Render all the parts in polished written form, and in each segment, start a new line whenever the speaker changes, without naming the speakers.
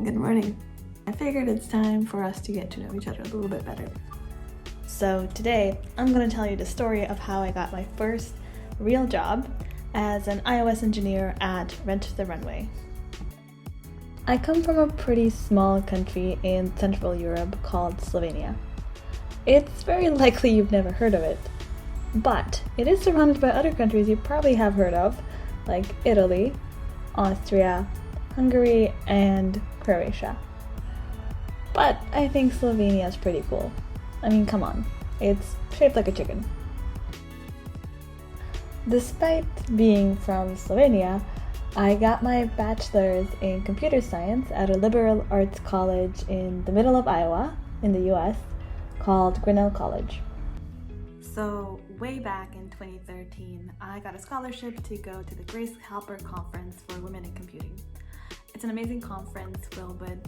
Good morning. I figured it's time for us to get to know each other a little bit better.
So today, I'm going to tell you the story of how I got my first real job as an iOS engineer at Rent the Runway. I come from a pretty small country in Central Europe called Slovenia. It's very likely you've never heard of it, but it is surrounded by other countries you probably have heard of, like Italy, Austria, Hungary, and Croatia. But I think Slovenia is pretty cool. I mean, come on, it's shaped like a chicken. Despite being from Slovenia, I got my bachelor's in computer science at a liberal arts college in the middle of Iowa, in the US, called Grinnell College. So way back in 2013, I got a scholarship to go to the Grace Halper Conference for Women in Computing. It's an amazing conference filled with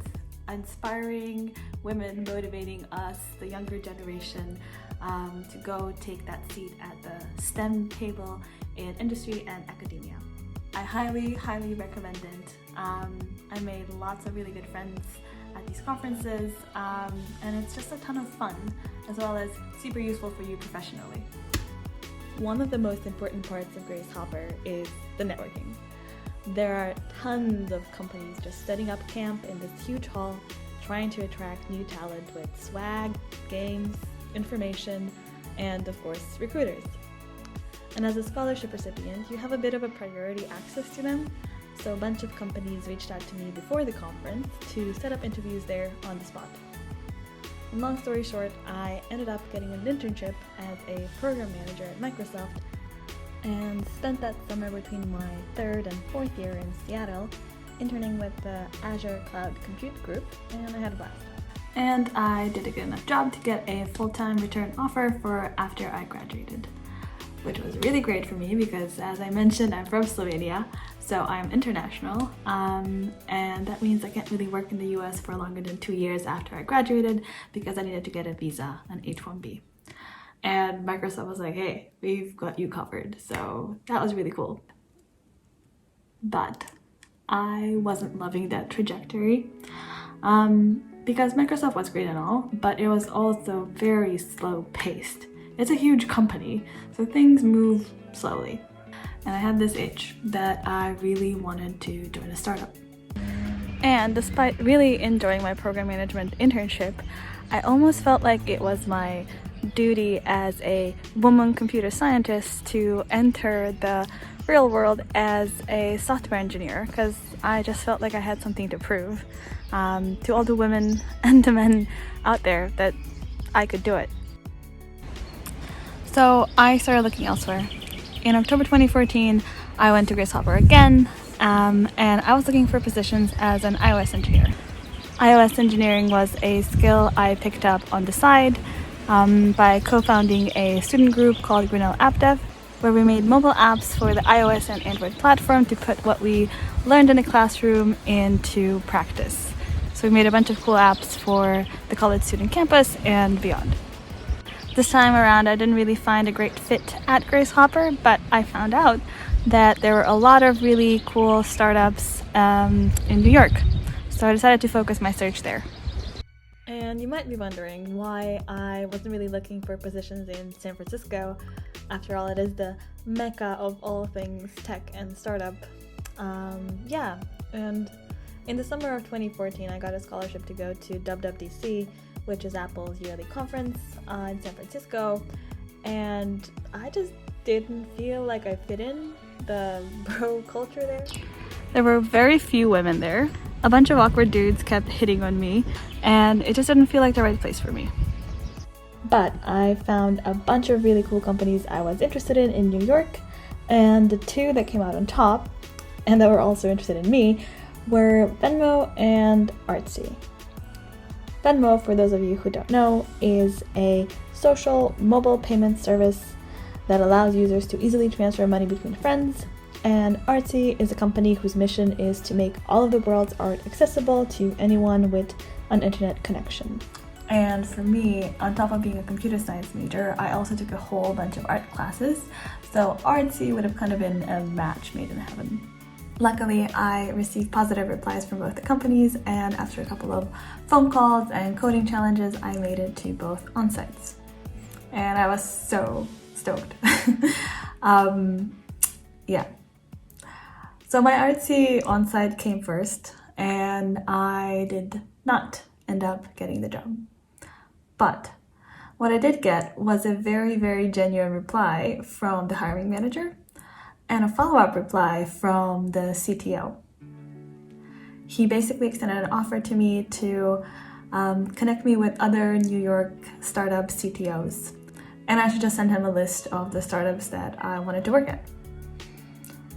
inspiring women motivating us, the younger generation, to go take that seat at the STEM table in industry and academia. I highly recommend it. I made lots of really good friends at these conferences, and it's just a ton of fun, as well as super useful for you professionally. One of the most important parts of Grace Hopper is the networking. There are tons of companies just setting up camp in this huge hall, trying to attract new talent with swag, games, information, and of course, recruiters. And as a scholarship recipient, you have a bit of a priority access to them, so a bunch of companies reached out to me before the conference to set up interviews there on the spot. And long story short, I ended up getting an internship as a program manager at Microsoft and spent that summer between my third and fourth year in Seattle interning with the Azure Cloud Compute Group, and I had a blast. And I did a good enough job to get a full-time return offer for after I graduated, which was really great for me because, as I mentioned, I'm from Slovenia, so I'm international, and that means I can't really work in the US for longer than 2 years after I graduated because I needed to get a visa, an H-1B. And Microsoft was like, hey, we've got you covered. So that was really cool. But I wasn't loving that trajectory because Microsoft was great and all, but it was also very slow paced. It's a huge company, so things move slowly. And I had this itch that I really wanted to join a startup. And despite really enjoying my program management internship, I almost felt like it was my duty as a woman computer scientist to enter the real world as a software engineer, because I just felt like I had something to prove to all the women and the men out there that I could do it. So I started looking elsewhere. In October 2014, I went to Grace Hopper again, and I was looking for positions as an iOS engineer. iOS engineering was a skill I picked up on the side by co-founding a student group called Grinnell App Dev, where we made mobile apps for the iOS and Android platform to put what we learned in a classroom into practice. So we made a bunch of cool apps for the college student campus and beyond. This time around, I didn't really find a great fit at Grace Hopper, but I found out that there were a lot of really cool startups in New York. So I decided to focus my search there. And you might be wondering why I wasn't really looking for positions in San Francisco. After all, it is the mecca of all things tech and startup. And in the summer of 2014, I got a scholarship to go to WWDC, which is Apple's yearly conference in San Francisco. And I just didn't feel like I fit in the bro culture there. There were very few women there. A bunch of awkward dudes kept hitting on me, and it just didn't feel like the right place for me. But I found a bunch of really cool companies I was interested in New York, and the two that came out on top, and that were also interested in me, were Venmo and Artsy. Venmo, for those of you who don't know, is a social mobile payment service that allows users to easily transfer money between friends. And Artsy is a company whose mission is to make all of the world's art accessible to anyone with an internet connection. And for me, on top of being a computer science major, I also took a whole bunch of art classes. So Artsy would have kind of been a match made in heaven.
Luckily, I received positive replies from both the companies, and after a couple of phone calls and coding challenges, I made it to both on-sites. And I was so stoked. Yeah. So my Artsy on-site came first, and I did not end up getting the job. But what I did get was a very, very genuine reply from the hiring manager and a follow-up reply from the CTO. He basically extended an offer to me to connect me with other New York startup CTOs, and I should just send him a list of the startups that I wanted to work at.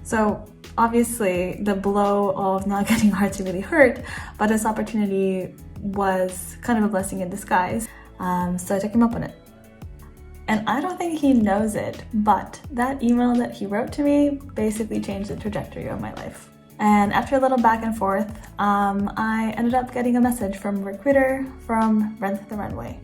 So obviously the blow of not getting Artsy really hurt, but this opportunity was kind of a blessing in disguise, so I took him up on it. And I don't think he knows it, but that email that he wrote to me basically changed the trajectory of my life. And after a little back and forth, I ended up getting a message from a recruiter from Rent the Runway.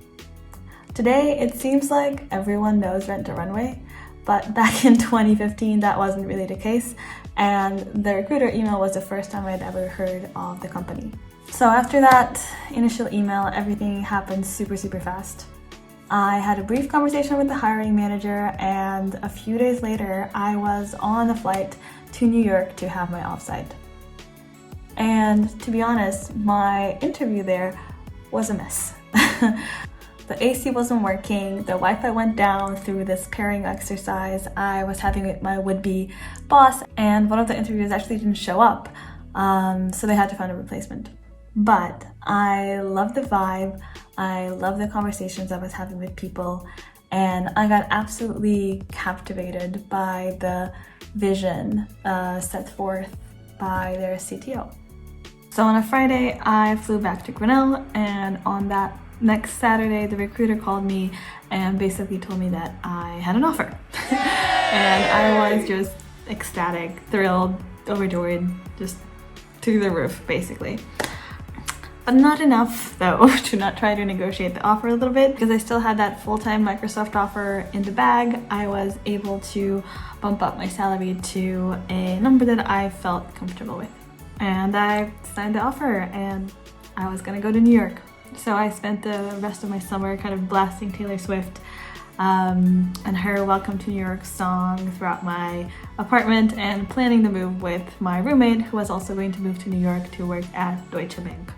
Today, it seems like everyone knows Rent the Runway, but back in 2015, that wasn't really the case. And the recruiter email was the first time I'd ever heard of the company. So after that initial email, everything happened super, super fast. I had a brief conversation with the hiring manager, and a few days later, I was on a flight to New York to have my offsite. And to be honest, my interview there was a mess. The AC wasn't working, the Wi-Fi went down through this pairing exercise I was having with my would-be boss, and one of the interviewers actually didn't show up, so they had to find a replacement. But I loved the vibe, I loved the conversations I was having with people, and I got absolutely captivated by the vision set forth by their CTO. So on a Friday, I flew back to Grinnell, and on that next Saturday, the recruiter called me and basically told me that I had an offer. And I was just ecstatic, thrilled, overjoyed, just through the roof, basically. But not enough, though, to not try to negotiate the offer a little bit, because I still had that full-time Microsoft offer in the bag. I was able to bump up my salary to a number that I felt comfortable with. And I signed the offer, and I was gonna go to New York. So I spent the rest of my summer kind of blasting Taylor Swift and her Welcome to New York song throughout my apartment, and planning the move with my roommate, who was also going to move to New York to work at Deutsche Bank.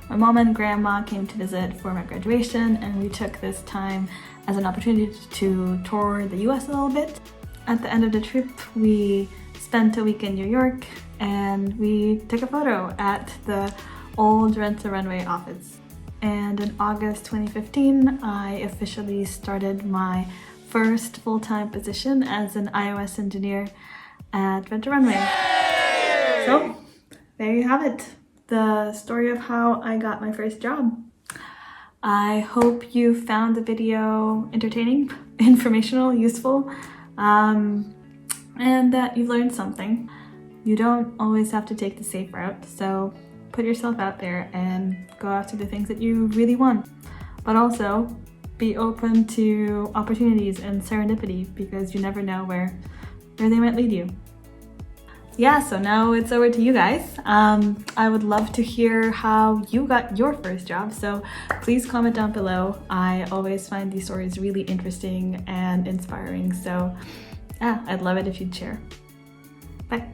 My mom and grandma came to visit for my graduation, and we took this time as an opportunity to tour the US a little bit. At the end of the trip, we spent a week in New York, and we took a photo at the old Rent the Runway office. And in August 2015, I officially started my first full-time position as an iOS engineer at Rent the Runway. So there you have it, the story of how I got my first job. I hope you found the video entertaining, informational, useful, and that you learned something. You don't always have to take the safe route, so put yourself out there and go after the things that you really want. But also, be open to opportunities and serendipity, because you never know where they might lead you. Yeah, so now it's over to you guys. I would love to hear how you got your first job, so please comment down below. I always find these stories really interesting and inspiring, so yeah, I'd love it if you'd share. Bye.